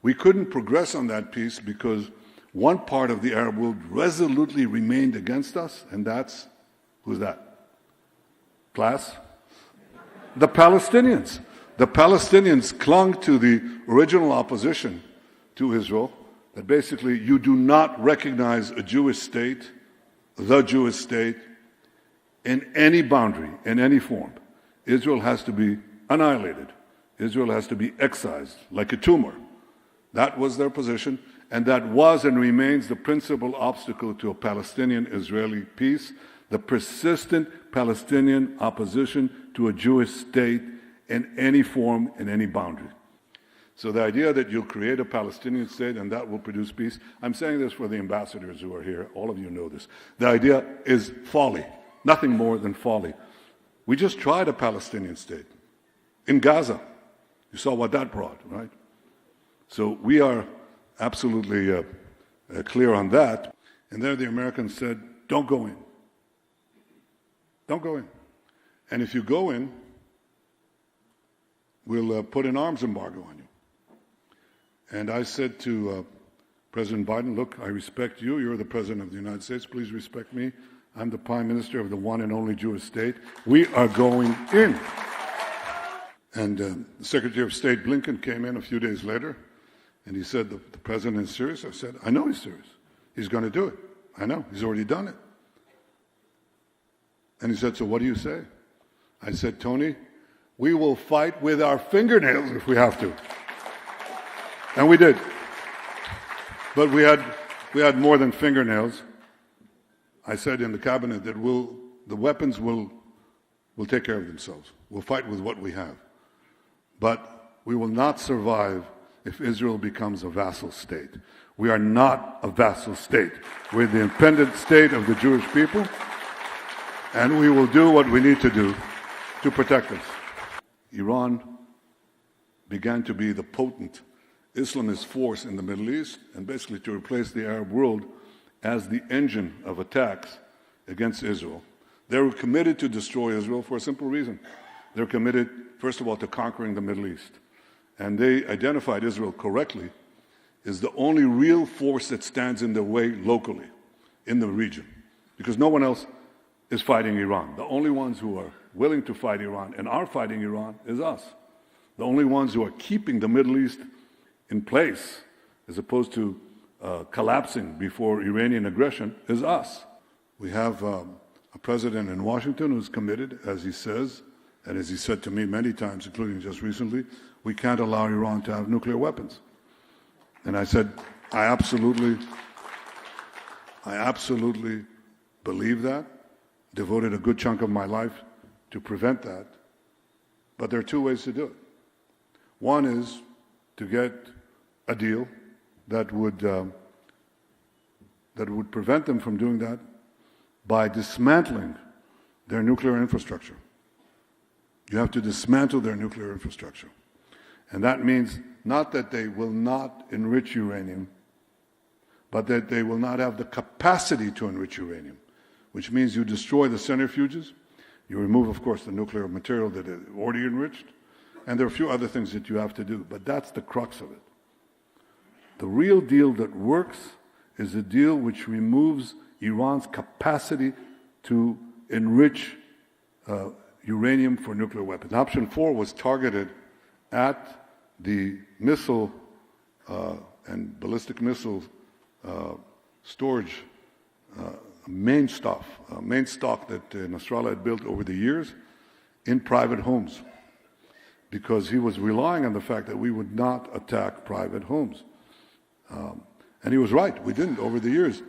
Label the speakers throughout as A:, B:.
A: We couldn't progress on that peace because one part of the Arab world resolutely remained against us, and that's, who's that? Class? The Palestinians. The Palestinians clung to the original opposition to Israel, that basically you do not recognize a Jewish state, the Jewish state, in any boundary, in any form. Israel has to be annihilated. Israel has to be excised like a tumor. That was their position, and that was and remains the principal obstacle to a Palestinian-Israeli peace, the persistent Palestinian opposition to a Jewish state in any form, in any boundary. So the idea that you'll create a Palestinian state and that will produce peace, I'm saying this for the ambassadors who are here, all of you know this. The idea is folly, nothing more than folly. We just tried a Palestinian state in Gaza. You saw what that brought, right? So we are absolutely clear on that. And there the Americans said, don't go in. Don't go in. And if you go in, we'll put an arms embargo on you. And I said to President Biden, look, I respect you. You're the President of the United States. Please respect me. I'm the Prime Minister of the one and only Jewish state. We are going in. And the Secretary of State Blinken came in a few days later, and he said, the President is serious? I said, I know he's serious. He's going to do it. I know. He's already done it. And he said, so what do you say? I said, Tony, we will fight with our fingernails if we have to. And we did. But we had more than fingernails. I said in the cabinet that the weapons will take care of themselves. We'll fight with what we have. But we will not survive if Israel becomes a vassal state. We are not a vassal state. We're the independent state of the Jewish people, and we will do what we need to do to protect us. Iran began to be the potent Islamist force in the Middle East, and basically to replace the Arab world as the engine of attacks against Israel. They were committed to destroy Israel for a simple reason. They're committed, first of all, to conquering the Middle East. And they identified Israel correctly as the only real force that stands in their way locally in the region, because no one else is fighting Iran. The only ones who are willing to fight Iran and are fighting Iran is us. The only ones who are keeping the Middle East in place, as opposed to collapsing before Iranian aggression, is us. We have a president in Washington who's committed, as he says, and as he said to me many times, including just recently, we can't allow Iran to have nuclear weapons. And I said, I absolutely believe that, devoted a good chunk of my life to prevent that. But there are two ways to do it. One is to get a deal that would prevent them from doing that by dismantling their nuclear infrastructure. You have to dismantle their nuclear infrastructure. And that means not that they will not enrich uranium, but that they will not have the capacity to enrich uranium, which means you destroy the centrifuges, you remove, of course, the nuclear material that is already enriched, and there are a few other things that you have to do, but that's the crux of it. The real deal that works is a deal which removes Iran's capacity to enrich uranium for nuclear weapons. Option 4 was targeted at the missile and ballistic missile storage main stock that Nasrallah had built over the years in private homes, because he was relying on the fact that we would not attack private homes. And he was right, we didn't over the years.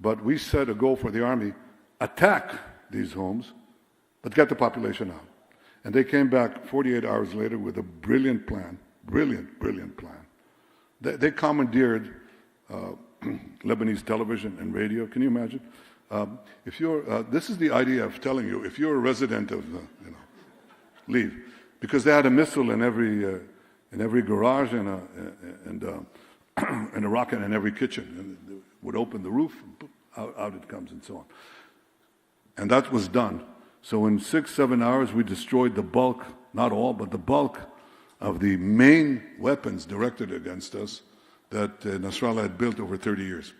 A: But we set a goal for the army, attack these homes, but get the population out. And they came back 48 hours later with a brilliant plan, brilliant plan. They commandeered Lebanese television and radio. Can you imagine? This is the IDF telling you, if you're a resident of, leave. Because they had a missile in every garage and a rocket in every kitchen. And they would open the roof, and out it comes, and so on. And that was done. So in 6-7 hours, we destroyed the bulk, not all, but the bulk of the main weapons directed against us that Nasrallah had built over 30 years.